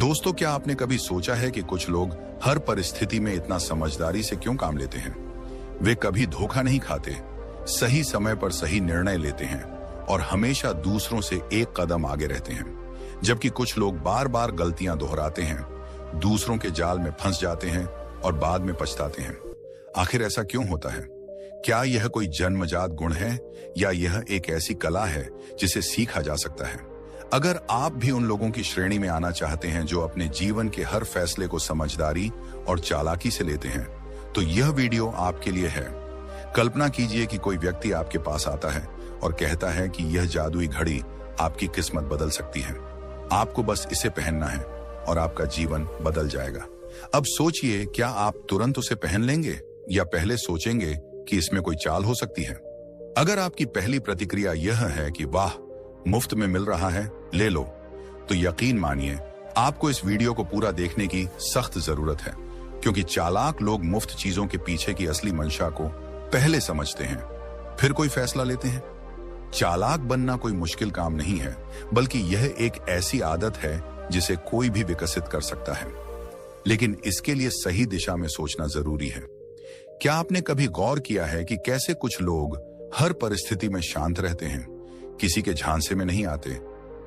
दोस्तों, क्या आपने कभी सोचा है कि कुछ लोग हर परिस्थिति में इतना समझदारी से क्यों काम लेते हैं? वे कभी धोखा नहीं खाते, सही समय पर सही निर्णय लेते हैं और हमेशा दूसरों से एक कदम आगे रहते हैं। जबकि कुछ लोग बार बार गलतियां दोहराते हैं, दूसरों के जाल में फंस जाते हैं और बाद में पछताते हैं। आखिर ऐसा क्यों होता है? क्या यह कोई जन्मजात गुण है या यह एक ऐसी कला है जिसे सीखा जा सकता है? अगर आप भी उन लोगों की श्रेणी में आना चाहते हैं जो अपने जीवन के हर फैसले को समझदारी और चालाकी से लेते हैं, तो यह वीडियो आपके लिए है। कल्पना कीजिए कि कोई व्यक्ति आपके पास आता है और कहता है कि यह जादुई घड़ी आपकी किस्मत बदल सकती है। आपको बस इसे पहनना है और आपका जीवन बदल जाएगा। अब सोचिए, क्या आप तुरंत उसे पहन लेंगे या पहले सोचेंगे कि इसमें कोई चाल हो सकती है? अगर आपकी पहली प्रतिक्रिया यह है कि वाह, मुफ्त में मिल रहा है, ले लो, तो यकीन मानिए आपको इस वीडियो को पूरा देखने की सख्त जरूरत है, क्योंकि चालाक लोग मुफ्त चीजों के पीछे की असली मंशा को पहले समझते हैं, फिर कोई फैसला लेते हैं। चालाक बनना कोई मुश्किल काम नहीं है, बल्कि यह एक ऐसी आदत है जिसे कोई भी विकसित कर सकता है, लेकिन इसके लिए सही दिशा में सोचना जरूरी है। क्या आपने कभी गौर किया है कि कैसे कुछ लोग हर परिस्थिति में शांत रहते हैं, किसी के झांसे में नहीं आते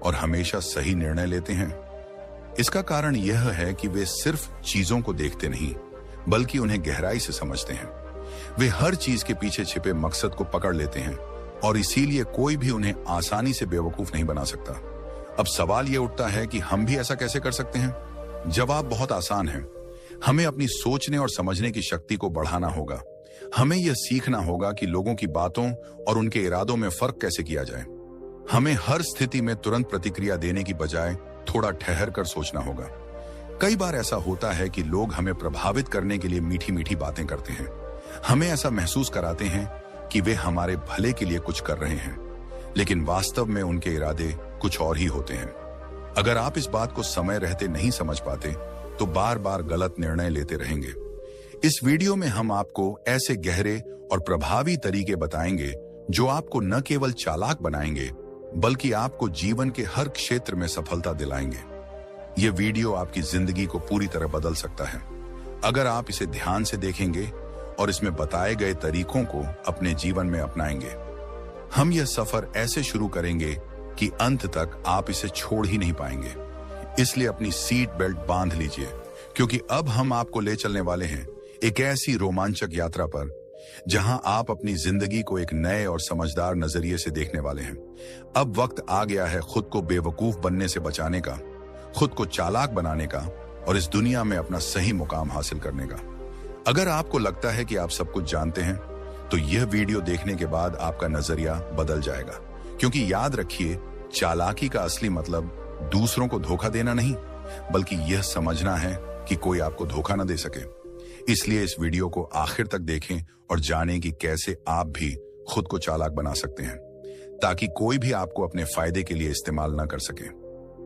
और हमेशा सही निर्णय लेते हैं? इसका कारण यह है कि वे सिर्फ चीजों को देखते नहीं, बल्कि उन्हें गहराई से समझते हैं। वे हर चीज के पीछे छिपे मकसद को पकड़ लेते हैं और इसीलिए कोई भी उन्हें आसानी से बेवकूफ नहीं बना सकता। अब सवाल यह उठता है कि हम भी ऐसा कैसे कर सकते हैं? जवाब बहुत आसान है। हमें अपनी सोचने और समझने की शक्ति को बढ़ाना होगा। हमें यह सीखना होगा कि लोगों की बातों और उनके इरादों में फर्क कैसे किया जाए। हमें हर स्थिति में तुरंत प्रतिक्रिया देने की बजाय थोड़ा ठहर कर सोचना होगा। कई बार ऐसा होता है कि लोग हमें प्रभावित करने के लिए मीठी मीठी बातें करते हैं, हमें ऐसा महसूस कराते हैं कि वे हमारे भले के लिए कुछ कर रहे हैं, लेकिन वास्तव में उनके इरादे कुछ और ही होते हैं। अगर आप इस बात को समय रहते नहीं समझ पाते, तो बार बार गलत निर्णय लेते रहेंगे। इस वीडियो में हम आपको ऐसे गहरे और प्रभावी तरीके बताएंगे जो आपको न केवल चालाक बनाएंगे, बल्कि आपको जीवन के हर क्षेत्र में सफलता दिलाएंगे। यह वीडियो आपकी जिंदगी को पूरी तरह बदल सकता है अगर आप इसे ध्यान से देखेंगे और इसमें बताए गए तरीकों को अपने जीवन में अपनाएंगे। हम यह सफर ऐसे शुरू करेंगे कि अंत तक आप इसे छोड़ ही नहीं पाएंगे। इसलिए अपनी सीट बेल्ट बांध लीजिए, क्योंकि अब हम आपको ले चलने वाले हैं एक ऐसी रोमांचक यात्रा पर जहां आप अपनी जिंदगी को एक नए और समझदार नजरिए से देखने वाले हैं। अब वक्त आ गया है खुद को बेवकूफ बनने से बचाने का, खुद को चालाक बनाने का और इस दुनिया में अपना सही मुकाम हासिल करने का। अगर आपको लगता है कि आप सब कुछ जानते हैं, तो यह वीडियो देखने के बाद आपका नजरिया बदल जाएगा, क्योंकि याद रखिए, चालाकी का असली मतलब दूसरों को धोखा देना नहीं, बल्कि यह समझना है कि कोई आपको धोखा न दे सके। इसलिए इस वीडियो को आखिर तक देखें और जानें कि कैसे आप भी खुद को चालाक बना सकते हैं, ताकि कोई भी आपको अपने फायदे के लिए इस्तेमाल न कर सके।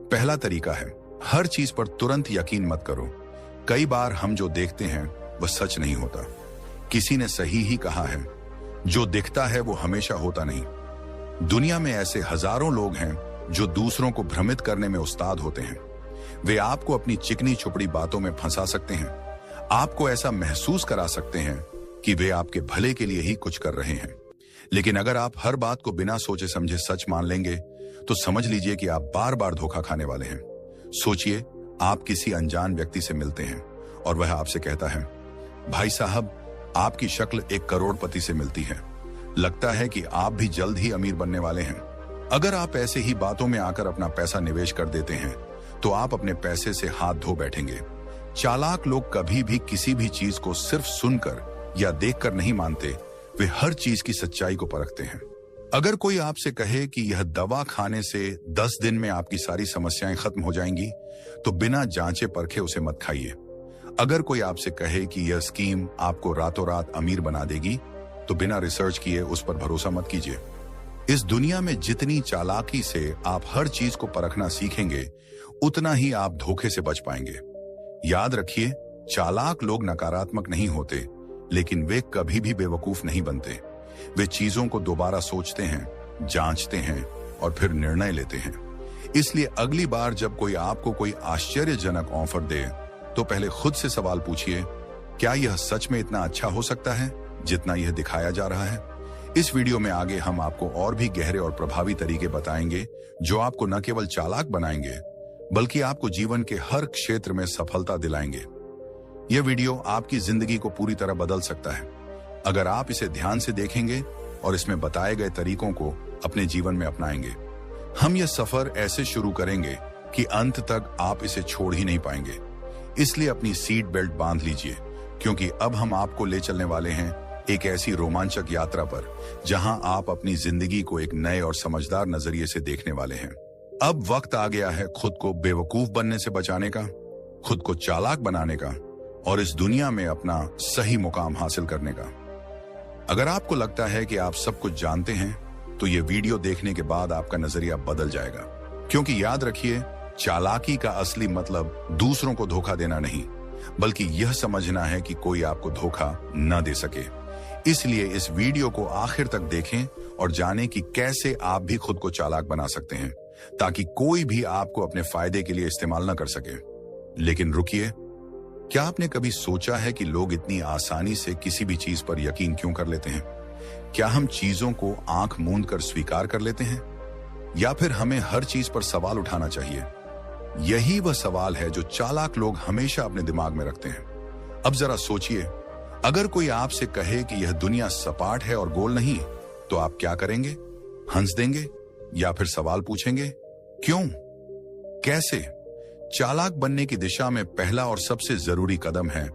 पहला तरीका है, हर चीज पर तुरंत यकीन मत करो। कई बार हम जो देखते हैं वह सच नहीं होता। किसी ने सही ही कहा है, जो दिखता है वो हमेशा होता नहीं। दुनिया में ऐसे हजारों लोग हैं जो दूसरों को भ्रमित करने में उस्ताद होते हैं। वे आपको अपनी चिकनी छुपड़ी बातों में फंसा सकते हैं, आपको ऐसा महसूस करा सकते हैं कि वे आपके भले के लिए ही कुछ कर रहे हैं। लेकिन अगर आप हर बात को बिना सोचे समझे सच मान लेंगे, तो समझ लीजिए कि आप बार बार धोखा खाने वाले हैं। सोचिए, आप किसी अनजान व्यक्ति से मिलते हैं और वह आपसे कहता है, भाई साहब, आपकी शक्ल एक करोड़पति से मिलती है, लगता है कि आप भी जल्द ही अमीर बनने वाले हैं। अगर आप ऐसे ही बातों में आकर अपना पैसा निवेश कर देते हैं, तो आप अपने पैसे से हाथ धो बैठेंगे। चालाक लोग कभी भी किसी भी चीज को सिर्फ सुनकर या देखकर नहीं मानते, वे हर चीज की सच्चाई को परखते हैं। अगर कोई आपसे कहे कि यह दवा खाने से 10 दिन में आपकी सारी समस्याएं खत्म हो जाएंगी, तो बिना जांचे परखे उसे मत खाइए। अगर कोई आपसे कहे कि यह स्कीम आपको रातों रात अमीर बना देगी, तो बिना रिसर्च किए उस पर भरोसा मत कीजिए। इस दुनिया में जितनी चालाकी से आप हर चीज को परखना सीखेंगे, उतना ही आप धोखे से बच पाएंगे। याद रखिए, चालाक लोग नकारात्मक नहीं होते, लेकिन वे कभी भी बेवकूफ नहीं बनते। वे चीजों को दोबारा सोचते हैं, जांचते हैं और फिर निर्णय लेते हैं। इसलिए अगली बार जब कोई आपको कोई आश्चर्यजनक ऑफर दे तो पहले खुद से सवाल पूछिए, क्या यह सच में इतना अच्छा हो सकता है जितना यह दिखाया जा रहा है? इस वीडियो में आगे हम आपको और भी गहरे और प्रभावी तरीके बताएंगे जो आपको न केवल चालाक बनाएंगे बल्कि आपको जीवन के हर क्षेत्र में सफलता दिलाएंगे। यह वीडियो आपकी जिंदगी को पूरी तरह बदल सकता है अगर आप इसे ध्यान से देखेंगे और इसमें बताए गए तरीकों को अपने जीवन में अपनाएंगे। हम यह सफर ऐसे शुरू करेंगे कि अंत तक आप इसे छोड़ ही नहीं पाएंगे। इसलिए अपनी सीट बेल्ट बांध लीजिए, क्योंकि अब हम आपको ले चलने वाले हैं एक ऐसी रोमांचक यात्रा पर जहां आप अपनी जिंदगी को एक नए और समझदार नजरिए से देखने वाले हैं। अब वक्त आ गया है खुद को बेवकूफ बनने से बचाने का, खुद को चालाक बनाने का और इस दुनिया में अपना सही मुकाम हासिल करने का। अगर आपको लगता है कि आप सब कुछ जानते हैं तो ये वीडियो देखने के बाद आपका नजरिया बदल जाएगा, क्योंकि याद रखिए, चालाकी का असली मतलब दूसरों को धोखा देना नहीं बल्कि यह समझना है कि कोई आपको धोखा न दे सके। इसलिए इस वीडियो को आखिर तक देखें और जानें कि कैसे आप भी खुद को चालाक बना सकते हैं ताकि कोई भी आपको अपने फायदे के लिए इस्तेमाल न कर सके। लेकिन रुकिए, क्या आपने कभी सोचा है कि लोग इतनी आसानी से किसी भी चीज पर यकीन क्यों कर लेते हैं? क्या हम चीजों को आंख मूंद कर स्वीकार कर लेते हैं या फिर हमें हर चीज पर सवाल उठाना चाहिए? यही वह सवाल है जो चालाक लोग हमेशा अपने दिमाग में रखते हैं। अब जरा सोचिए, अगर कोई आपसे कहे कि यह दुनिया सपाट है और गोल नहीं, तो आप क्या करेंगे? हंस देंगे या फिर सवाल पूछेंगे? क्यों? कैसे? चालाक बनने की दिशा में पहला और सबसे जरूरी कदम है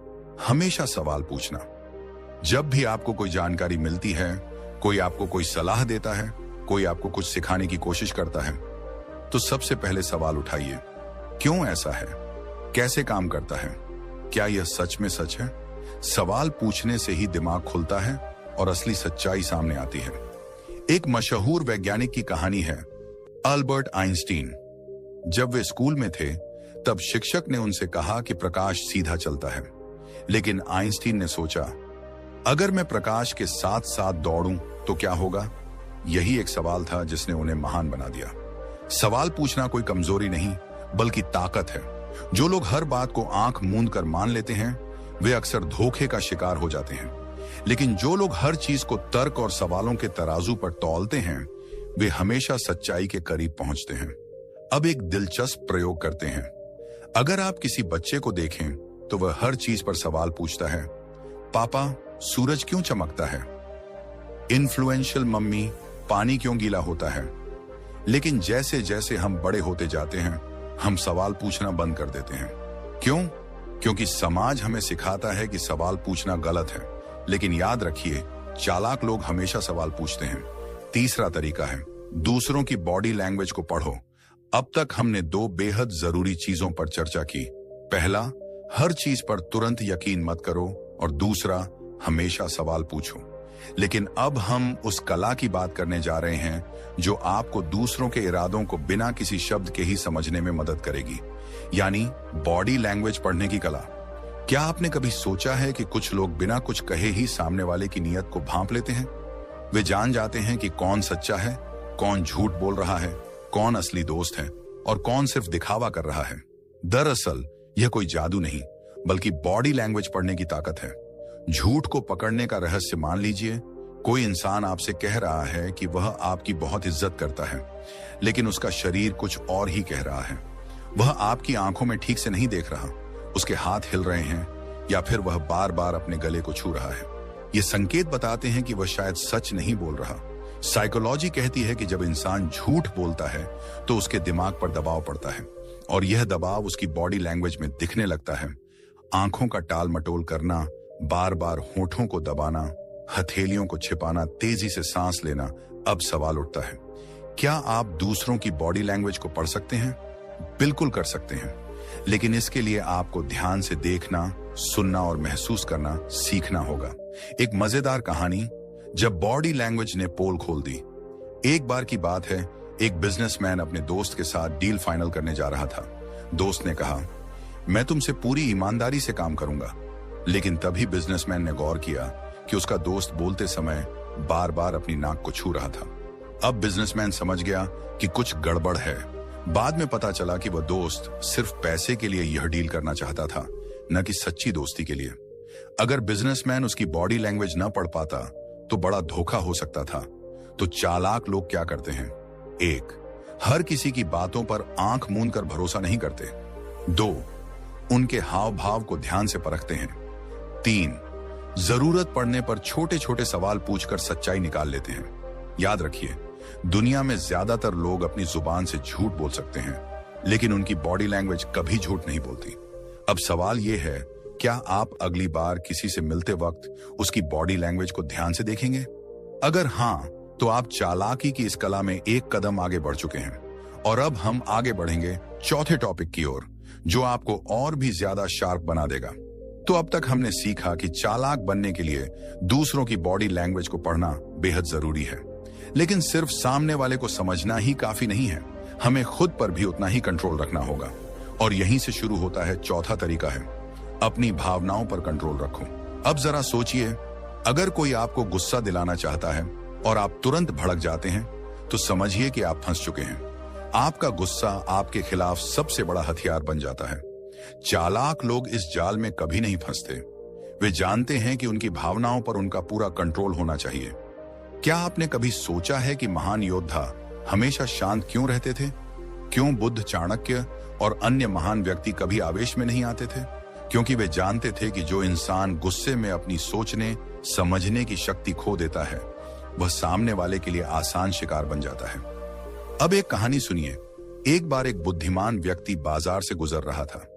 हमेशा सवाल पूछना। जब भी आपको कोई जानकारी मिलती है, कोई आपको कोई सलाह देता है, कोई आपको कुछ सिखाने की कोशिश करता है, तो सबसे पहले सवाल उठाइए। क्यों ऐसा है? कैसे काम करता है? क्या यह सच में सच है? सवाल पूछने से ही दिमाग खुलता है और असली सच्चाई सामने आती है। एक मशहूर वैज्ञानिक की कहानी है, अल्बर्ट आइंस्टीन। जब वे स्कूल में थे तब शिक्षक ने उनसे कहा कि प्रकाश सीधा चलता है, लेकिन आइंस्टीन ने सोचा, अगर मैं प्रकाश के साथ साथ दौड़ूं तो क्या होगा? यही एक सवाल था जिसने उन्हें महान बना दिया। सवाल पूछना कोई कमजोरी नहीं बल्कि ताकत है। जो लोग हर बात को आंख मूंद कर मान लेते हैं वे अक्सर धोखे का शिकार हो जाते हैं, लेकिन जो लोग हर चीज को तर्क और सवालों के तराजू पर तौलते हैं वे हमेशा सच्चाई के करीब पहुंचते हैं। अब एक दिलचस्प प्रयोग करते हैं। अगर आप किसी बच्चे को देखें तो वह हर चीज पर सवाल पूछता है। पापा, सूरज क्यों चमकता है? इन्फ्लुएंशियल मम्मी, पानी क्यों गीला होता है? लेकिन जैसे जैसे हम बड़े होते जाते हैं हम सवाल पूछना बंद कर देते हैं। क्यों? क्योंकि समाज हमें सिखाता है कि सवाल पूछना गलत है, लेकिन याद रखिए, चालाक लोग हमेशा सवाल पूछते हैं। तीसरा तरीका है, दूसरों की बॉडी लैंग्वेज को पढ़ो। अब तक हमने दो बेहद जरूरी चीजों पर चर्चा की। पहला, हर चीज पर तुरंत यकीन मत करो, और दूसरा, हमेशा सवाल पूछो। लेकिन अब हम उस कला की बात करने जा रहे हैं जो आपको दूसरों के इरादों को बिना किसी शब्द के ही समझने में मदद करेगी, यानी बॉडी लैंग्वेज पढ़ने की कला। क्या आपने कभी सोचा है कि कुछ लोग बिना कुछ कहे ही सामने वाले की नीयत को भांप लेते हैं? वे जान जाते हैं कि कौन सच्चा है, कौन झूठ बोल रहा है, कौन असली दोस्त है और कौन सिर्फ दिखावा कर रहा है। दरअसल यह कोई जादू नहीं बल्कि बॉडी लैंग्वेज पढ़ने की ताकत है। झूठ को पकड़ने का रहस्य मान लीजिए, कोई इंसान आपसे कह रहा है कि वह आपकी बहुत इज्जत करता है, लेकिन उसका शरीर कुछ और ही कह रहा है। वह आपकी आंखों में ठीक से नहीं देख रहा, उसके हाथ हिल रहे हैं या फिर वह बार बार अपने गले को छू रहा है। ये संकेत बताते हैं कि वह शायद सच नहीं बोल रहा। साइकोलॉजी कहती है कि जब इंसान झूठ बोलता है तो उसके दिमाग पर दबाव पड़ता है और यह दबाव उसकी बॉडी लैंग्वेज में दिखने लगता है। आंखों का टाल मटोल करना, बार बार होठों को दबाना, हथेलियों को छिपाना, तेजी से सांस लेना। अब सवाल उठता है, क्या आप दूसरों की बॉडी लैंग्वेज को पढ़ सकते हैं? बिल्कुल कर सकते हैं, लेकिन इसके लिए आपको ध्यान से देखना, सुनना और महसूस करना सीखना होगा। एक मजेदार कहानी, जब बॉडी लैंग्वेज ने पोल खोल दी। एक बार की बात है, एक बिजनेसमैन अपने दोस्त के साथ डील फाइनल करने जा रहा था। दोस्त ने कहा, मैं तुमसे पूरी ईमानदारी से काम करूंगा। लेकिन तभी बिजनेसमैन ने गौर किया कि उसका दोस्त बोलते समय बार बार अपनी नाक को छू रहा था। अब बिजनेसमैन समझ गया कि कुछ गड़बड़ है। बाद में पता चला कि वह दोस्त सिर्फ पैसे के लिए यह डील करना चाहता था, न कि सच्ची दोस्ती के लिए। अगर बिजनेसमैन उसकी बॉडी लैंग्वेज न पढ़ पाता तो बड़ा धोखा हो सकता था। तो चालाक लोग क्या करते हैं? 1. हर किसी की बातों पर आंख मूंद कर भरोसा नहीं करते। 2. उनके हाव भाव को ध्यान से परखते हैं। 3. जरूरत पड़ने पर छोटे छोटे सवाल पूछकर सच्चाई निकाल लेते हैं। याद रखिए, दुनिया में ज्यादातर लोग अपनी जुबान से झूठ बोल सकते हैं, लेकिन उनकी बॉडी लैंग्वेज कभी झूठ नहीं बोलती। अब सवाल यह है, क्या आप अगली बार किसी से मिलते वक्त उसकी बॉडी लैंग्वेज को ध्यान से देखेंगे? अगर हां, तो आप चालाकी की इस कला में एक कदम आगे बढ़ चुके हैं। और अब हम आगे बढ़ेंगे चौथे टॉपिक की ओर, जो आपको और भी ज्यादा शार्प बना देगा। तो अब तक हमने सीखा कि चालाक बनने के लिए दूसरों की बॉडी लैंग्वेज को पढ़ना बेहद जरूरी है, लेकिन सिर्फ सामने वाले को समझना ही काफी नहीं है, हमें खुद पर भी उतना ही कंट्रोल रखना होगा। और यहीं से शुरू होता है चौथा तरीका है, अपनी भावनाओं पर कंट्रोल रखो। अब जरा सोचिए, अगर कोई आपको गुस्सा दिलाना चाहता है और आप तुरंत भड़क जाते हैं, तो समझिए कि आप फंस चुके हैं। आपका गुस्सा आपके खिलाफ सबसे बड़ा हथियार बन जाता है। चालाक लोग इस जाल में कभी नहीं फंसते। वे जानते हैं कि उनकी भावनाओं पर उनका पूरा कंट्रोल होना चाहिए। क्या आपने कभी सोचा है कि महान योद्धा हमेशा शांत क्यों रहते थे? क्यों बुद्ध, चाणक्य और अन्य महान व्यक्ति कभी आवेश में नहीं आते थे? क्योंकि वे जानते थे कि जो इंसान गुस्से में अपनी सोचने, समझने की शक्ति खो देता है, वह सामने वाले के लिए आसान शिकार बन जाता है। अब एक कहानी सुनिए। एक बार एक बुद्धिमान व्यक्ति बाजार से गुजर रहा था।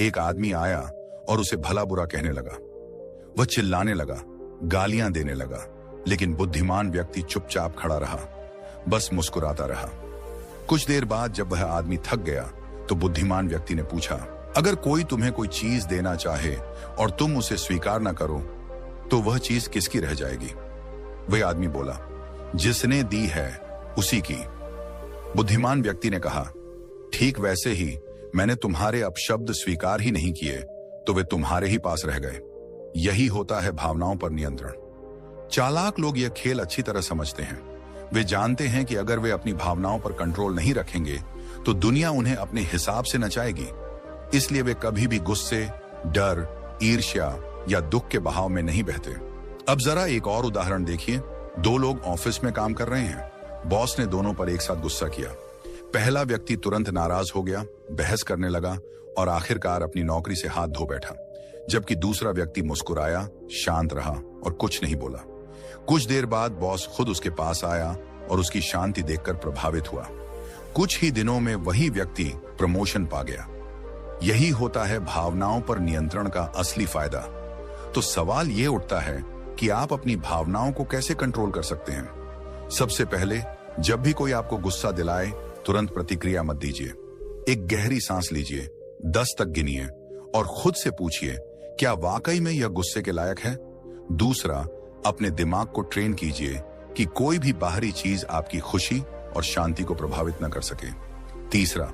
एक आदमी आया और उसे भला बुरा कहने लगा। वह चिल्लाने लगा, गालियां देने लगा, लेकिन बुद्धिमान व्यक्ति चुपचाप खड़ा रहा, बस मुस्कुराता रहा। कुछ देर बाद जब वह आदमी थक गया, तो बुद्धिमान व्यक्ति ने पूछा, अगर कोई तुम्हें कोई चीज देना चाहे और तुम उसे स्वीकार न करो, तो वह चीज किसकी रह जाएगी? वह आदमी बोला, जिसने दी है उसी की। बुद्धिमान व्यक्ति ने कहा, ठीक वैसे ही मैंने तुम्हारे अपशब्द स्वीकार ही नहीं किए, तो वे तुम्हारे ही पास रह गए। यही होता है भावनाओं पर नियंत्रण। चालाक लोग यह खेल अच्छी तरह समझते हैं। वे जानते हैं कि अगर वे अपनी भावनाओं पर कंट्रोल नहीं रखेंगे, तो दुनिया उन्हें अपने हिसाब से नचाएगी। इसलिए वे कभी भी गुस्से, डर, ईर्ष्या या दुख के बहाव में नहीं बहते। अब जरा एक और उदाहरण देखिए। 2 लोग ऑफिस में काम कर रहे हैं। बॉस ने दोनों पर एक साथ गुस्सा किया। पहला व्यक्ति तुरंत नाराज हो गया, बहस करने लगा और आखिरकार अपनी नौकरी से हाथ धो बैठा, जबकि दूसरा व्यक्ति मुस्कुराया, शांत रहा और कुछ नहीं बोला। कुछ देर बाद बॉस खुद उसके पास आया और उसकी शांति देखकर प्रभावित हुआ। कुछ ही दिनों में वही व्यक्ति प्रमोशन पा गया। यही होता है भावनाओं पर नियंत्रण का असली फायदा। तो सवाल यह उठता है कि आप अपनी भावनाओं को कैसे कंट्रोल कर सकते हैं। सबसे पहले, जब भी कोई आपको गुस्सा दिलाए, तुरंत प्रतिक्रिया मत दीजिए। एक गहरी सांस लीजिए, 10 तक गिनिए और खुद से पूछिए, क्या वाकई में यह गुस्से के लायक है? दूसरा, अपने दिमाग को ट्रेन कीजिए कि कोई भी बाहरी चीज आपकी खुशी और शांति को प्रभावित न कर सके। तीसरा,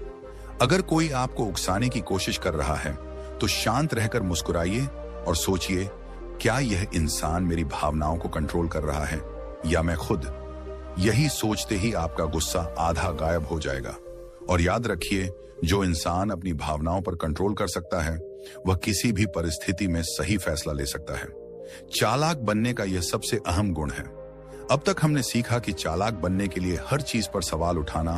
अगर कोई आपको उकसाने की कोशिश कर रहा है, तो शांत रहकर मुस्कुराइए और सोचिए, क्या यह इंसान मेरी भावनाओं को कंट्रोल कर रहा है या मैं खुद? यही सोचते ही आपका गुस्सा आधा गायब हो जाएगा। और याद रखिए, जो इंसान अपनी भावनाओं पर कंट्रोल कर सकता है, वह किसी भी परिस्थिति में सही फैसला ले सकता है। चालाक बनने का यह सबसे अहम गुण है। अब तक हमने सीखा कि चालाक बनने के लिए हर चीज पर सवाल उठाना,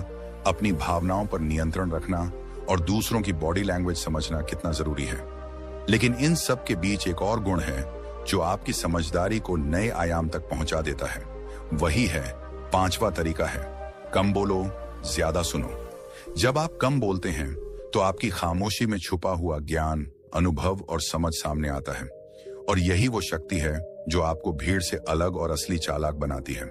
अपनी भावनाओं पर नियंत्रण रखना और दूसरों की बॉडी लैंग्वेज समझना कितना जरूरी है। लेकिन इन सब के बीच एक और गुण है जो आपकी समझदारी को नए आयाम तक पहुंचा देता है। वही है 5वां तरीका है, कम बोलो, ज्यादा सुनो। जब आप कम बोलते हैं, तो आपकी खामोशी में छुपा हुआ ज्ञान, अनुभव और समझ सामने आता है। और यही वो शक्ति है जो आपको भीड़ से अलग और असली चालाक बनाती है।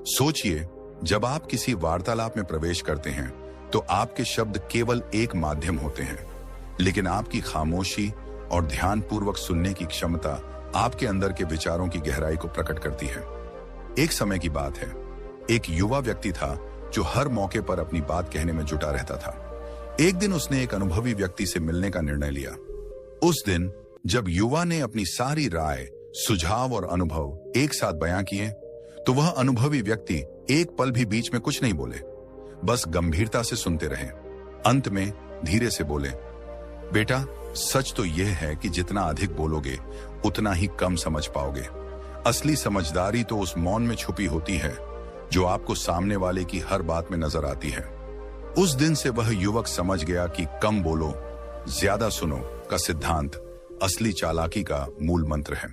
सोचिए, जब आप किसी वार्तालाप में प्रवेश करते हैं, तो आपके शब्द केवल एक माध्यम होते हैं, लेकिन आपकी खामोशी और ध्यानपूर्वक सुनने की क्षमता आपके अंदर के विचारों की गहराई को प्रकट करती है। एक समय की बात है, एक युवा व्यक्ति था जो हर मौके पर अपनी बात कहने में जुटा रहता था। एक दिन उसने एक अनुभवी व्यक्ति से मिलने का निर्णय लिया। उस दिन जब युवा ने अपनी सारी राय, सुझाव और अनुभव एक साथ बयां किए, तो वह अनुभवी व्यक्ति एक पल भी बीच में कुछ नहीं बोले, बस गंभीरता से सुनते रहे। अंत में धीरे से बोले, बेटा, सच तो यह है कि जितना अधिक बोलोगे उतना ही कम समझ पाओगे। असली समझदारी तो उस मौन में छुपी होती है जो आपको सामने वाले की हर बात में नजर आती है। उस दिन से वह युवक समझ गया कि कम बोलो, ज्यादा सुनो का सिद्धांत असली चालाकी का मूल मंत्र है।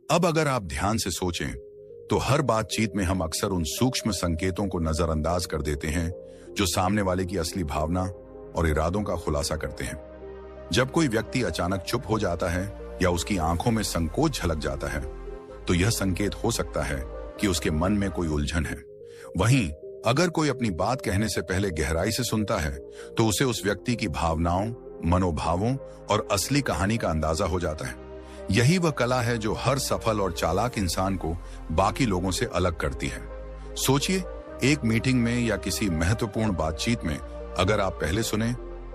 अब अगर आप ध्यान से सोचें तो हर बातचीत में हम अक्सर उन सूक्ष्म संकेतों को नजरअंदाज कर देते हैं जो सामने वाले की असली भावना और इरादों का खुलासा करते हैं। जब कोई व्यक्ति अचानक चुप हो जाता है या उसकी आंखों में संकोच झलक जाता है तो यह संकेत हो सकता है कि उसके मन में कोई उलझन है। वहीं अगर कोई अपनी बात कहने से पहले गहराई से सुनता है तो उसे उस व्यक्ति की भावनाओं, मनोभावों और असली कहानी का अंदाजा हो जाता है। यही वह कला है जो हर सफल और चालाक इंसान को बाकी लोगों से अलग करती है। सोचिए, एक मीटिंग में या किसी महत्वपूर्ण बातचीत में अगर आप पहले सुने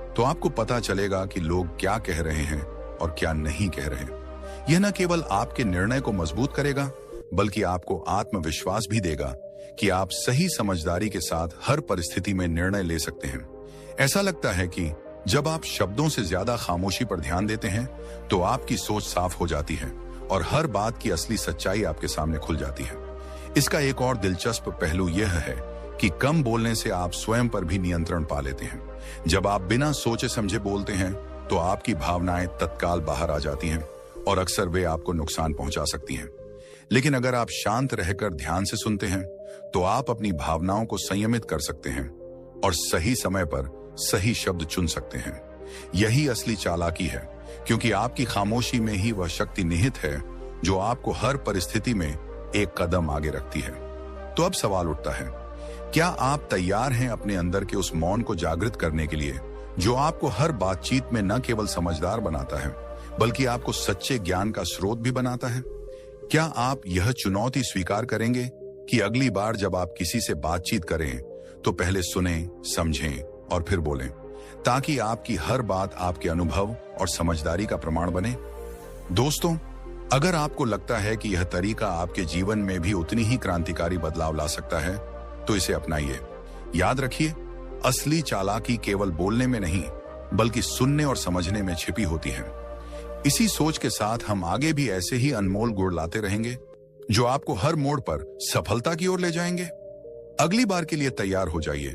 तो आपको पता चलेगा कि लोग क्या कह रहे हैं और क्या नहीं कह रहे। यह न केवल आपके निर्णय को मजबूत करेगा बल्कि आपको आत्मविश्वास भी देगा कि आप सही समझदारी के साथ हर परिस्थिति में निर्णय ले सकते हैं। ऐसा लगता है कि जब आप शब्दों से ज्यादा खामोशी पर ध्यान देते हैं तो आपकी सोच साफ हो जाती है और हर बात की असली सच्चाई आपके सामने खुल जाती है। इसका एक और दिलचस्प पहलू यह है कि कम बोलने से आप स्वयं पर भी नियंत्रण पा लेते हैं। जब आप बिना सोचे समझे बोलते हैं तो आपकी भावनाएं तत्काल बाहर आ जाती हैं और अक्सर वे आपको नुकसान पहुंचा सकती हैं। लेकिन अगर आप शांत रहकर ध्यान से सुनते हैं तो आप अपनी भावनाओं को संयमित कर सकते हैं और सही समय पर सही शब्द चुन सकते हैं। यही असली चालाकी है, क्योंकि आपकी खामोशी में ही वह शक्ति निहित है जो आपको हर परिस्थिति में एक कदम आगे रखती है। तो अब सवाल उठता है, क्या आप तैयार हैं अपने अंदर के उस मौन को जागृत करने के लिए जो आपको हर बातचीत में न केवल समझदार बनाता है बल्कि आपको सच्चे ज्ञान का स्रोत भी बनाता है? क्या आप यह चुनौती स्वीकार करेंगे कि अगली बार जब आप किसी से बातचीत करें तो पहले सुनें, समझें और फिर बोलें, ताकि आपकी हर बात आपके अनुभव और समझदारी का प्रमाण बने? दोस्तों, अगर आपको लगता है कि यह तरीका आपके जीवन में भी उतनी ही क्रांतिकारी बदलाव ला सकता है तो इसे अपनाइए। याद रखिए, असली चालाकी केवल बोलने में नहीं बल्कि सुनने और समझने में छिपी होती है। इसी सोच के साथ हम आगे भी ऐसे ही अनमोल गुण लाते रहेंगे जो आपको हर मोड़ पर सफलता की ओर ले जाएंगे। अगली बार के लिए तैयार हो जाइए,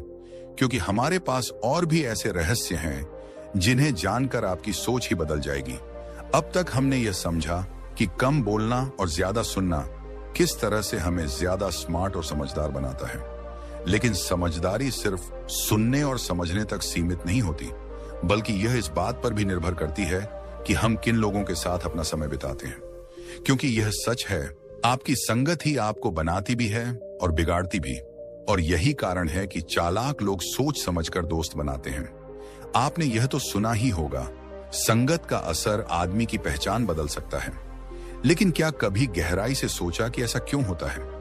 क्योंकि हमारे पास और भी ऐसे रहस्य हैं जिन्हें जानकर आपकी सोच ही बदल जाएगी। अब तक हमने यह समझा कि कम बोलना और ज्यादा सुनना किस तरह से हमें ज्यादा स्मार्ट और समझदार बनाता है। लेकिन समझदारी सिर्फ सुनने और समझने तक सीमित नहीं होती, बल्कि यह इस बात पर भी निर्भर करती है कि हम किन लोगों के साथ अपना समय बिताते हैं। क्योंकि यह सच है, आपकी संगत ही आपको बनाती भी है और बिगाड़ती भी। और यही कारण है कि चालाक लोग सोच समझकर दोस्त बनाते हैं। आपने यह तो सुना ही होगा, संगत का असर आदमी की पहचान बदल सकता है। लेकिन क्या कभी गहराई से सोचा कि ऐसा क्यों होता है?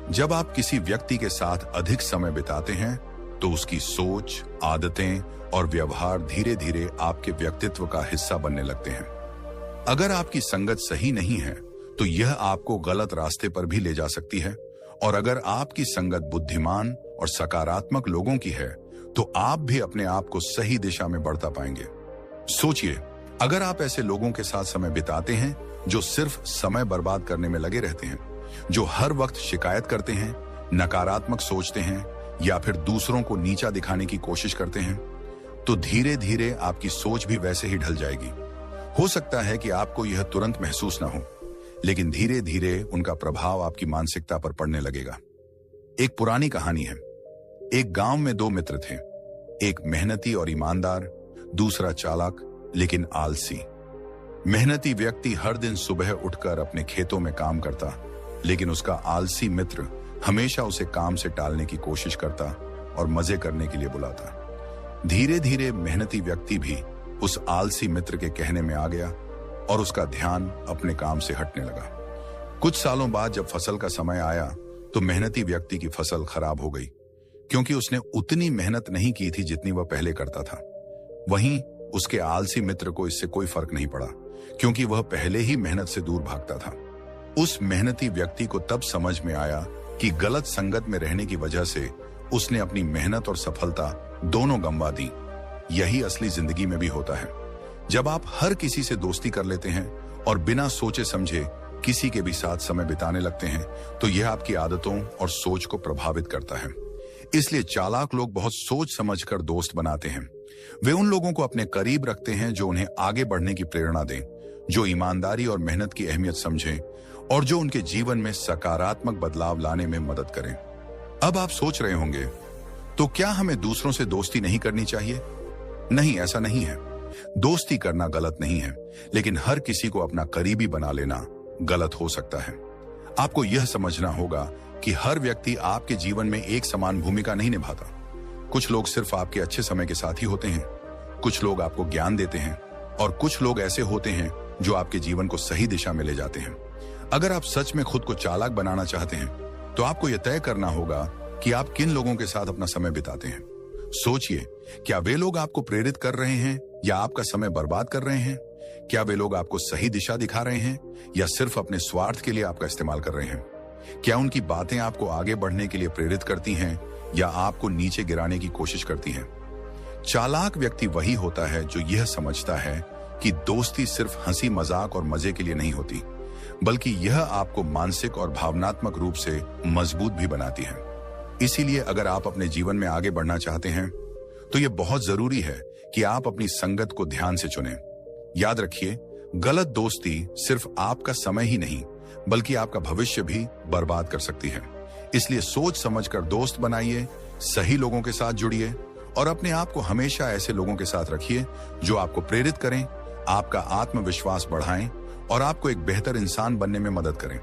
जब आप किसी व्यक्ति के साथ अधिक समय बिताते हैं तो उसकी सोच, आदतें और व्यवहार धीरे धीरे आपके व्यक्तित्व का हिस्सा बनने लगते हैं। अगर आपकी संगत सही नहीं है तो यह आपको गलत रास्ते पर भी ले जा सकती है, और अगर आपकी संगत बुद्धिमान और सकारात्मक लोगों की है तो आप भी अपने आप को सही दिशा में बढ़ता पाएंगे। सोचिए, अगर आप ऐसे लोगों के साथ समय बिताते हैं जो सिर्फ समय बर्बाद करने में लगे रहते हैं, जो हर वक्त शिकायत करते हैं, नकारात्मक सोचते हैं या फिर दूसरों को नीचा दिखाने की कोशिश करते हैं, तो धीरे धीरे आपकी सोच भी वैसे ही ढल जाएगी। हो सकता है कि आपको यह तुरंत महसूस ना हो, लेकिन धीरे धीरे उनका प्रभाव आपकी मानसिकता पर पड़ने लगेगा। एक पुरानी कहानी है। एक गांव में दो मित्र थे, एक मेहनती और ईमानदार, दूसरा चालाक लेकिन आलसी। मेहनती व्यक्ति हर दिन सुबह उठकर अपने खेतों में काम करता, लेकिन उसका आलसी मित्र हमेशा उसे काम से टालने की कोशिश करता और मजे करने के लिए बुलाता। धीरे धीरे मेहनती व्यक्ति भी उस आलसी मित्र के कहने में आ गया और उसका ध्यान अपने काम से हटने लगा। कुछ सालों बाद जब फसल का समय आया तो मेहनती व्यक्ति की फसल खराब हो गई, क्योंकि उसने उतनी मेहनत नहीं की थी जितनी वह पहले करता था। वहीं उसके आलसी मित्र को इससे कोई फर्क नहीं पड़ा, क्योंकि वह पहले ही मेहनत से दूर भागता था। उस मेहनती व्यक्ति को तब समझ में आया कि गलत संगत में रहने की वजह से उसने अपनी मेहनत और सफलता दोनों गंवा दी। यही असली जिंदगी में भी होता है। जब आप हर किसी से दोस्ती कर लेते हैं और बिना सोचे समझे किसी के भी साथ समय बिताने लगते हैं, तो यह आपकी आदतों और सोच को प्रभावित करता है। इसलिए चालाक लोग बहुत सोच समझकर दोस्त बनाते हैं। वे उन लोगों को अपने करीब रखते हैं जो उन्हें आगे बढ़ने की प्रेरणा दें, जो ईमानदारी और मेहनत की अहमियत समझें और जो उनके जीवन में सकारात्मक बदलाव लाने में मदद करें। अब आप सोच रहे होंगे, तो क्या हमें दूसरों से दोस्ती नहीं करनी चाहिए? नहीं, ऐसा नहीं है। दोस्ती करना गलत नहीं है, लेकिन हर किसी को अपना करीबी बना लेना गलत हो सकता है। आपको यह समझना होगा कि हर व्यक्ति आपके जीवन में एक समान भूमिका नहीं निभाता। कुछ लोग सिर्फ आपके अच्छे समय के साथी होते हैं, कुछ लोग आपको ज्ञान देते हैं और कुछ लोग ऐसे होते हैं जो आपके जीवन को सही दिशा में ले जाते हैं। अगर आप सच में खुद को चालाक बनाना चाहते हैं, तो आपको यह तय करना होगा कि आप किन लोगों के साथ अपना समय बिताते हैं। सोचिए, क्या वे लोग आपको प्रेरित कर रहे हैं या आपका समय बर्बाद कर रहे हैं? क्या वे लोग आपको सही दिशा दिखा रहे हैं या सिर्फ अपने स्वार्थ के लिए आपका इस्तेमाल कर रहे हैं? क्या उनकी बातें आपको आगे बढ़ने के लिए प्रेरित करती हैं या आपको नीचे गिराने की कोशिश करती हैं? चालाक व्यक्ति वही होता है जो यह समझता है कि दोस्ती सिर्फ हंसी मजाक और मजे के लिए नहीं होती, बल्कि यह आपको मानसिक और भावनात्मक रूप से मजबूत भी बनाती है। इसीलिए अगर आप अपने जीवन में आगे बढ़ना चाहते हैं, तो यह बहुत जरूरी है कि आप अपनी संगत को ध्यान से चुनें। याद रखिए, गलत दोस्ती सिर्फ आपका समय ही नहीं, बल्कि आपका भविष्य भी बर्बाद कर सकती है। इसलिए सोच समझकर दोस्त बनाइए, सही लोगों के साथ जुड़िए और अपने आप को हमेशा ऐसे लोगों के साथ रखिए जो आपको प्रेरित करें, आपका आत्मविश्वास बढ़ाएं और आपको एक बेहतर इंसान बनने में मदद करें।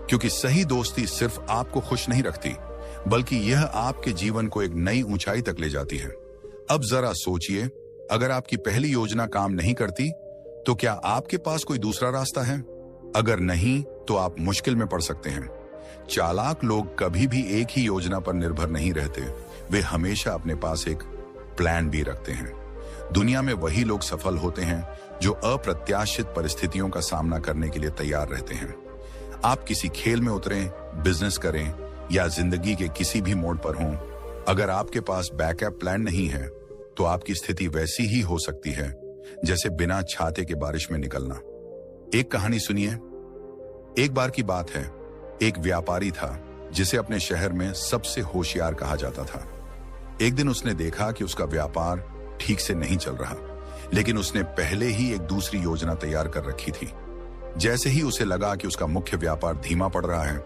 क्योंकि सही दोस्ती सिर्फ आपको खुश नहीं रखती, बल्कि यह आपके जीवन को एक नई ऊंचाई तक ले जाती है। अब जरा सोचिए, अगर आपकी पहली योजना काम नहीं करती, तो क्या आपके पास कोई दूसरा रास्ता है? अगर नहीं, तो आप मुश्किल में पड़ सकते हैं। चालाक लोग कभी भी एक ही योजना पर निर्भर नहीं रहते, वे हमेशा अपने पास एक प्लान बी रखते हैं। दुनिया में वही लोग सफल होते हैं जो अप्रत्याशित परिस्थितियों का सामना करने के लिए तैयार रहते हैं। आप किसी खेल में उतरें, बिजनेस करें या जिंदगी के किसी भी मोड़ पर हों, अगर आपके पास बैकअप प्लान नहीं है, तो आपकी स्थिति वैसी ही हो सकती है जैसे बिना छाते के बारिश में निकलना। एक कहानी सुनिए। एक बार की बात है, एक व्यापारी था जिसे अपने शहर में सबसे होशियार कहा जाता था। एक दिन उसने देखा कि उसका व्यापार ठीक से नहीं चल रहा, लेकिन उसने पहले ही एक दूसरी योजना तैयार कर रखी थी। जैसे ही उसे लगा कि उसका मुख्य व्यापार धीमा पड़ रहा है,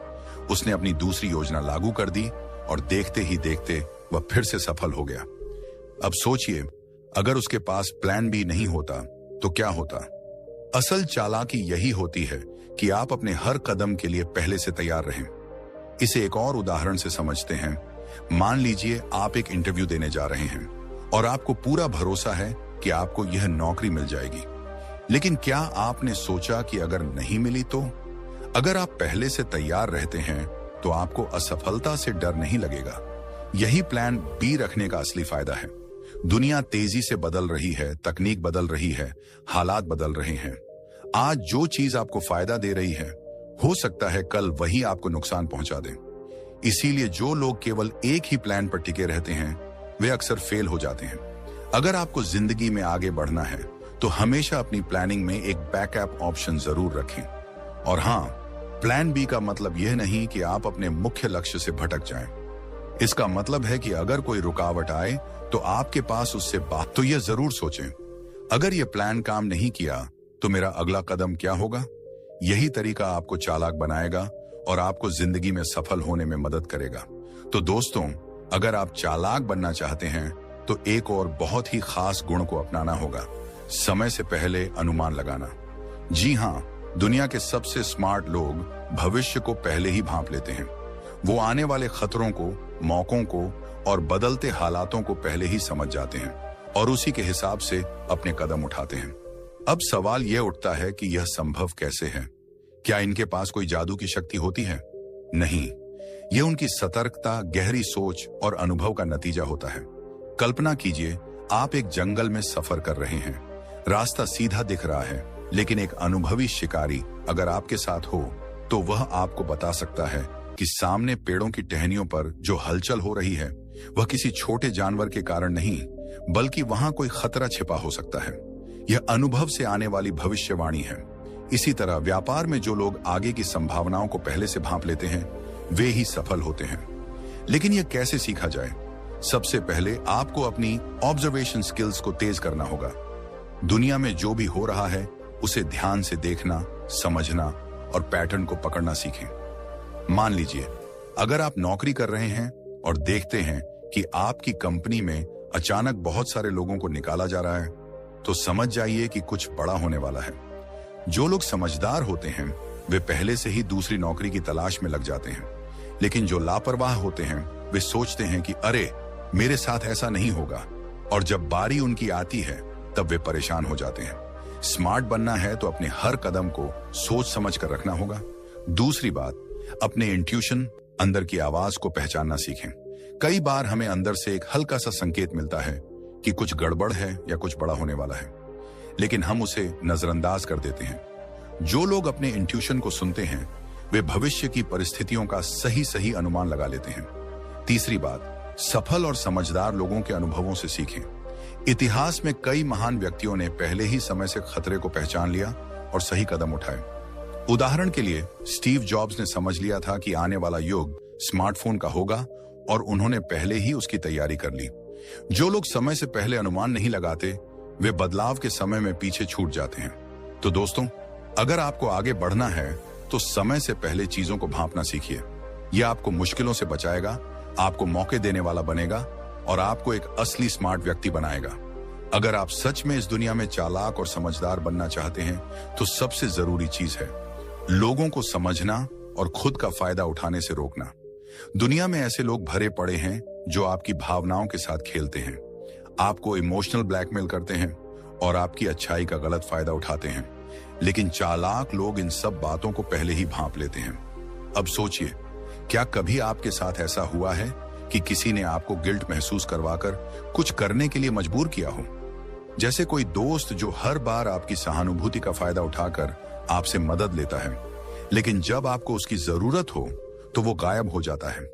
उसने अपनी दूसरी योजना लागू कर दी और देखते ही देखते वह फिर से सफल हो गया। अब सोचिए, अगर उसके पास प्लान बी नहीं होता तो क्या होता? असल चालाकी यही होती है कि आप अपने हर कदम के लिए पहले से तैयार रहें। इसे एक और उदाहरण से समझते हैं। मान लीजिए आप एक इंटरव्यू देने जा रहे हैं और आपको पूरा भरोसा है कि आपको यह नौकरी मिल जाएगी, लेकिन क्या आपने सोचा कि अगर नहीं मिली तो? अगर आप पहले से तैयार रहते हैं तो आपको असफलता से डर नहीं लगेगा। यही प्लान बी रखने का असली फायदा है। दुनिया तेजी से बदल रही है, तकनीक बदल रही है, हालात बदल रहे हैं। आज जो चीज आपको फायदा दे रही है, हो सकता है कल वही आपको नुकसान पहुंचा दे। इसीलिए जो लोग केवल एक ही प्लान पर टिके रहते हैं, वे अक्सर फेल हो जाते हैं। अगर आपको जिंदगी में आगे बढ़ना है, तो हमेशा अपनी प्लानिंग में एक बैकअप ऑप्शन जरूर रखें। और हाँ, प्लान बी का मतलब यह नहीं कि आप अपने मुख्य लक्ष्य से भटक जाएं। इसका मतलब है कि अगर कोई रुकावट आए तो आपके पास उससे बात, तो यह जरूर सोचें, अगर यह प्लान काम नहीं किया तो मेरा अगला कदम क्या होगा? यही तरीका आपको चालाक बनाएगा और आपको जिंदगी में सफल होने में मदद करेगा। तो दोस्तों, अगर आप चालाक बनना चाहते हैं, तो एक और बहुत ही खास गुण को अपनाना होगा, समय से पहले अनुमान लगाना। जी हाँ, दुनिया के सबसे स्मार्ट लोग भविष्य को पहले ही भांप लेते हैं। वो आने वाले खतरों को, मौकों को और बदलते हालातों को पहले ही समझ जाते हैं और उसी के हिसाब से अपने कदम उठाते हैं। अब सवाल यह उठता है कि यह संभव कैसे है? क्या इनके पास कोई जादू की शक्ति होती है? नहीं, यह उनकी सतर्कता, गहरी सोच और अनुभव का नतीजा होता है। कल्पना कीजिए, आप एक जंगल में सफर कर रहे हैं। रास्ता सीधा दिख रहा है, लेकिन एक अनुभवी शिकारी अगर आपके साथ हो, तो वह आपको बता सकता है कि सामने पेड़ों की टहनियों पर जो हलचल हो रही है, वह किसी छोटे जानवर के कारण नहीं, बल्कि वहां कोई खतरा छिपा हो सकता है। यह अनुभव से आने वाली भविष्यवाणी है। इसी तरह व्यापार में जो लोग आगे की संभावनाओं को पहले से भांप लेते हैं, वे ही सफल होते हैं। लेकिन यह कैसे सीखा जाए? सबसे पहले आपको अपनी ऑब्जर्वेशन स्किल्स को तेज करना होगा। दुनिया में जो भी हो रहा है उसे ध्यान से देखना, समझना और पैटर्न को पकड़ना सीखें। मान लीजिए, अगर आप नौकरी कर रहे हैं और देखते हैं कि आपकी कंपनी में अचानक बहुत सारे लोगों को निकाला जा रहा है, तो समझ जाइए कि कुछ बड़ा होने वाला है। जो लोग समझदार होते हैं वे पहले से ही दूसरी नौकरी की तलाश में लग जाते हैं, लेकिन जो लापरवाह होते हैं वे सोचते हैं कि अरे मेरे साथ ऐसा नहीं होगा, और जब बारी उनकी आती है तब वे परेशान हो जाते हैं। स्मार्ट बनना है तो अपने हर कदम को सोच समझ कर रखना होगा। दूसरी बात, अपने इंट्यूशन, अंदर की आवाज को पहचानना सीखें। कई बार हमें अंदर से एक हल्का सा संकेत मिलता है कि कुछ गड़बड़ है या कुछ बड़ा होने वाला है, लेकिन हम उसे नजरअंदाज कर देते हैं। जो लोग अपने इंट्यूशन को सुनते हैं वे भविष्य की परिस्थितियों का सही अनुमान लगा लेते हैं। तीसरी बात, सफल और समझदार लोगों के अनुभवों से सीखें। इतिहास में कई महान व्यक्तियों ने पहले ही समय से खतरे को पहचान लिया और सही कदम उठाए। उदाहरण के लिए स्टीव जॉब्स ने समझ लिया था कि आने वाला युग स्मार्टफोन का होगा और उन्होंने पहले ही उसकी तैयारी कर ली। जो लोग समय से पहले अनुमान नहीं लगाते वे बदलाव के समय में पीछे छूट जाते हैं। तो दोस्तों, अगर आपको आगे बढ़ना है तो समय से पहले चीजों को भांपना सीखिए। यह आपको मुश्किलों से बचाएगा, आपको मौके देने वाला बनेगा और आपको एक असली स्मार्ट व्यक्ति बनाएगा। अगर आप सच में इस दुनिया में चालाक और समझदार बनना चाहते हैं तो सबसे जरूरी चीज है लोगों को समझना और खुद का फायदा उठाने से रोकना। दुनिया में ऐसे लोग भरे पड़े हैं जो आपकी भावनाओं के साथ खेलते हैं, आपको इमोशनल ब्लैकमेल करते हैं और आपकी अच्छाई का गलत फायदा उठाते हैं। लेकिन चालाक लोग इन सब बातों को पहले ही भांप लेते हैं। अब सोचिए, क्या कभी आपके साथ ऐसा हुआ है कि किसी ने आपको गिल्ट महसूस करवाकर कुछ करने के लिए मजबूर किया हो? जैसे कोई दोस्त जो हर बार आपकी सहानुभूति का फायदा उठाकर आपसे मदद लेता है, लेकिन जब आपको उसकी जरूरत हो तो वो गायब हो जाता है।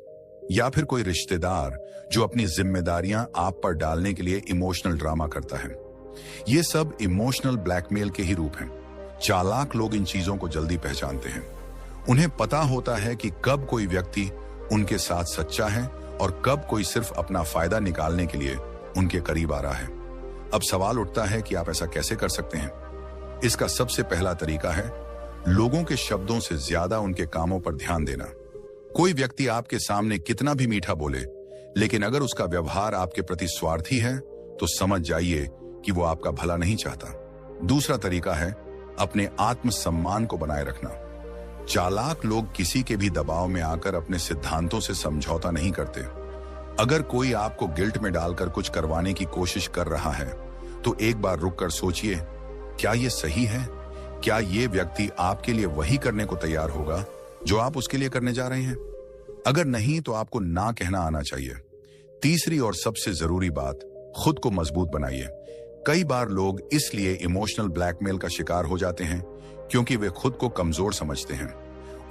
या फिर कोई रिश्तेदार जो अपनी जिम्मेदारियां आप पर डालने के लिए इमोशनल ड्रामा करता है। ये सब इमोशनल ब्लैकमेल के ही रूप हैं। चालाक लोग इन चीजों को जल्दी पहचानते हैं। उन्हें पता होता है कि कब कोई व्यक्ति उनके साथ सच्चा है और कब कोई सिर्फ अपना फायदा निकालने के लिए उनके करीब आ रहा है। अब सवाल उठता है कि आप ऐसा कैसे कर सकते हैं? इसका सबसे पहला तरीका है लोगों के शब्दों से ज्यादा उनके कामों पर ध्यान देना। कोई व्यक्ति आपके सामने कितना भी मीठा बोले, लेकिन अगर उसका व्यवहार आपके प्रति स्वार्थी है तो समझ जाइए कि वो आपका भला नहीं चाहता। दूसरा तरीका है अपने आत्मसम्मान को बनाए रखना। चालाक लोग किसी के भी दबाव में आकर अपने सिद्धांतों से समझौता नहीं करते। अगर कोई आपको गिल्ट में डालकर कुछ करवाने की कोशिश कर रहा है तो एक बार रुककर सोचिए, क्या ये सही है? क्या ये व्यक्ति आपके लिए वही करने को तैयार होगा जो आप उसके लिए करने जा रहे हैं? अगर नहीं तो आपको ना कहना आना चाहिए। तीसरी और सबसे जरूरी बात, खुद को मजबूत बनाइए। कई बार लोग इसलिए इमोशनल ब्लैकमेल का शिकार हो जाते हैं क्योंकि वे खुद को कमजोर समझते हैं।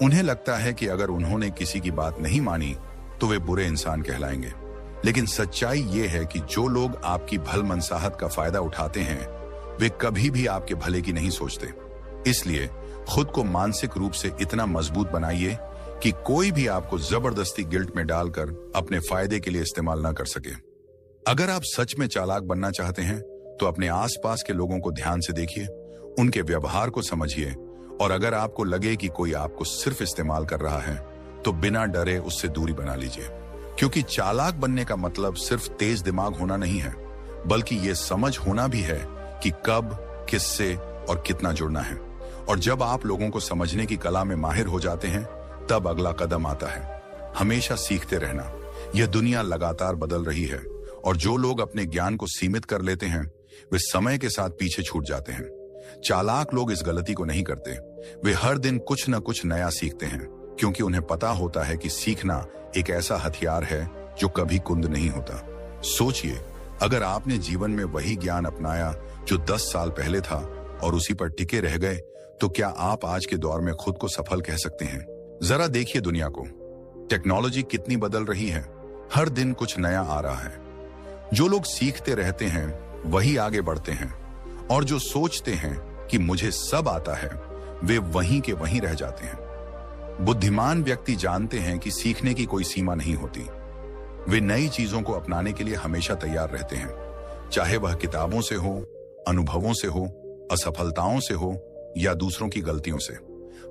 उन्हें लगता है कि अगर उन्होंने किसी की बात नहीं मानी तो वे बुरे इंसान कहलाएंगे। लेकिन सच्चाई ये है कि जो लोग आपकी भलमनसाहत का फायदा उठाते हैं वे कभी भी आपके भले की नहीं सोचते। इसलिए खुद को मानसिक रूप से इतना मजबूत बनाइए कि कोई भी आपको जबरदस्ती गिल्ट में डालकर अपने फायदे के लिए इस्तेमाल ना कर सके। अगर आप सच में चालाक बनना चाहते हैं तो अपने आसपास के लोगों को ध्यान से देखिए, उनके व्यवहार को समझिए और अगर आपको लगे कि कोई आपको सिर्फ इस्तेमाल कर रहा है तो बिना डरे उससे दूरी बना लीजिए। क्योंकि चालाक बनने का मतलब सिर्फ तेज दिमाग होना नहीं है, बल्कि ये समझ होना भी है कि कब, किससे और कितना जुड़ना है। और जब आप लोगों को समझने की कला में माहिर हो जाते हैं तब अगला कदम आता है हमेशा सीखते रहना। यह दुनिया लगातार बदल रही है और जो लोग अपने ज्ञान को सीमित कर लेते हैं वे समय के साथ पीछे छूट जाते हैं। चालाक लोग इस गलती को नहीं करते। वे हर दिन कुछ न कुछ नया सीखते हैं क्योंकि उन्हें पता होता है कि सीखना एक ऐसा हथियार है जो कभी कुंद नहीं होता। सोचिए, अगर आपने जीवन में वही ज्ञान अपनाया जो 10 साल पहले था और उसी पर टिके रह गए तो क्या आप आज के दौर में खुद को सफल कह सकते हैं? जरा देखिए दुनिया को, टेक्नोलॉजी कितनी बदल रही है। हर दिन कुछ नया आ रहा है। जो लोग सीखते रहते हैं वही आगे बढ़ते हैं, और जो सोचते हैं कि मुझे सब आता है वे वहीं के वहीं रह जाते हैं। बुद्धिमान व्यक्ति जानते हैं कि सीखने की कोई सीमा नहीं होती। वे नई चीजों को अपनाने के लिए हमेशा तैयार रहते हैं, चाहे वह किताबों से हो, अनुभवों से हो, असफलताओं से हो या दूसरों की गलतियों से।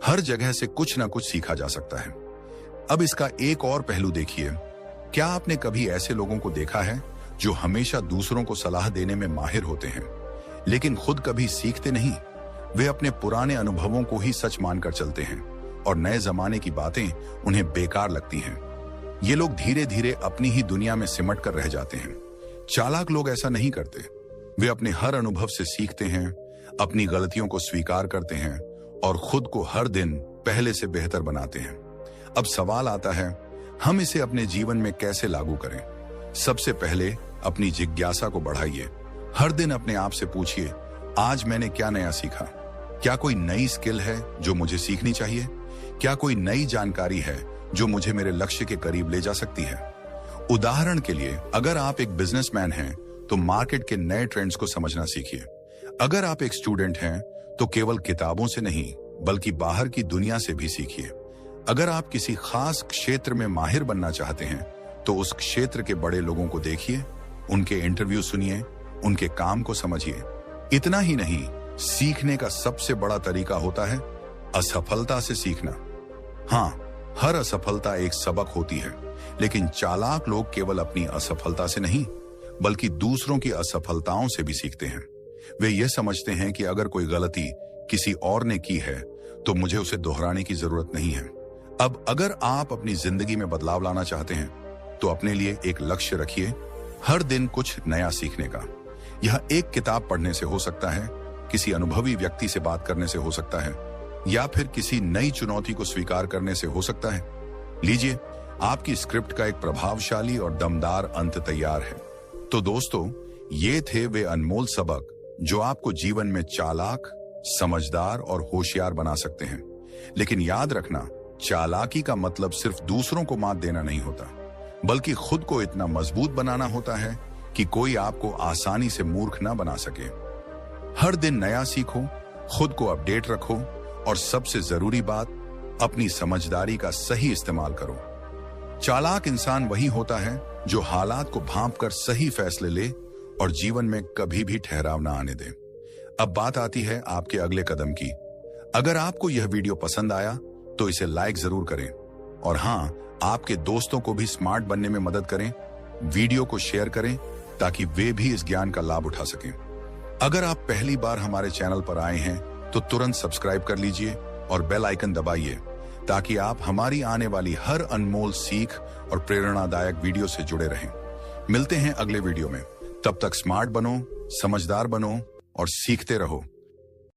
हर जगह से कुछ ना कुछ सीखा जा सकता है। अब इसका एक और पहलू देखिए। क्या आपने कभी ऐसे लोगों को देखा है जो हमेशा दूसरों को सलाह देने में माहिर होते हैं, लेकिन खुद कभी सीखते नहीं? वे अपने पुराने अनुभवों को ही सच मानकर चलते हैं और नए जमाने की बातें उन्हें बेकार लगती हैं। ये लोग धीरे धीरे अपनी ही दुनिया में सिमट कर रह जाते हैं। चालाक लोग ऐसा नहीं करते। वे अपने हर अनुभव से सीखते हैं, अपनी गलतियों को स्वीकार करते हैं और खुद को हर दिन पहले से बेहतर बनाते हैं। अब सवाल आता है, हम इसे अपने जीवन में कैसे लागू करें? सबसे पहले अपनी जिज्ञासा को बढ़ाइए। हर दिन अपने आप से पूछिए, आज मैंने क्या नया सीखा? क्या कोई नई स्किल है जो मुझे सीखनी चाहिए? क्या कोई नई जानकारी है जो मुझे मेरे लक्ष्य के करीब ले जा सकती है? उदाहरण के लिए, अगर आप एक बिजनेसमैन हैं तो मार्केट के नए ट्रेंड्स को समझना सीखिए। अगर आप एक स्टूडेंट हैं तो केवल किताबों से नहीं बल्कि बाहर की दुनिया से भी सीखिए। अगर आप किसी खास क्षेत्र में माहिर बनना चाहते हैं तो उस क्षेत्र के बड़े लोगों को देखिए, उनके इंटरव्यू सुनिए, उनके काम को समझिए। इतना ही नहीं, सीखने का सबसे बड़ा तरीका होता है असफलता से सीखना। हाँ, हर असफलता एक सबक होती है, लेकिन चालाक लोग केवल अपनी असफलता से नहीं बल्कि दूसरों की असफलताओं से भी सीखते हैं। वे ये समझते हैं कि अगर कोई गलती किसी और ने की है तो मुझे उसे दोहराने की जरूरत नहीं है। अब अगर आप अपनी जिंदगी में बदलाव लाना चाहते हैं तो अपने लिए एक लक्ष्य रखिए, हर दिन कुछ नया सीखने का। यह एक किताब पढ़ने से हो सकता है, किसी अनुभवी व्यक्ति से बात करने से हो सकता है, या फिर किसी नई चुनौती को स्वीकार करने से हो सकता है। लीजिए, आपकी स्क्रिप्ट का एक प्रभावशाली और दमदार अंत तैयार है। तो दोस्तों, ये थे वे अनमोल सबक जो आपको जीवन में चालाक, समझदार और होशियार बना सकते हैं। लेकिन याद रखना, चालाकी का मतलब सिर्फ दूसरों को मात देना नहीं होता, बल्कि खुद को इतना मजबूत बनाना होता है कि कोई आपको आसानी से मूर्ख ना बना सके। हर दिन नया सीखो, खुद को अपडेट रखो और सबसे जरूरी बात, अपनी समझदारी का सही इस्तेमाल करो। चालाक इंसान वही होता है जो हालात को भांप कर सही फैसले ले और जीवन में कभी भी ठहराव ना आने दे। अब बात आती है आपके अगले कदम की। अगर आपको यह वीडियो पसंद आया तो इसे लाइक जरूर करें, और हाँ, आपके दोस्तों को भी स्मार्ट बनने में मदद करें। वीडियो को शेयर करें ताकि वे भी इस ज्ञान का लाभ उठा सकें। अगर आप पहली बार हमारे चैनल पर आए हैं तो तुरंत सब्सक्राइब कर लीजिए और बेल आइकन दबाइए ताकि आप हमारी आने वाली हर अनमोल सीख और प्रेरणादायक वीडियो से जुड़े रहें। मिलते हैं अगले वीडियो में। तब तक स्मार्ट बनो, समझदार बनो और सीखते रहो।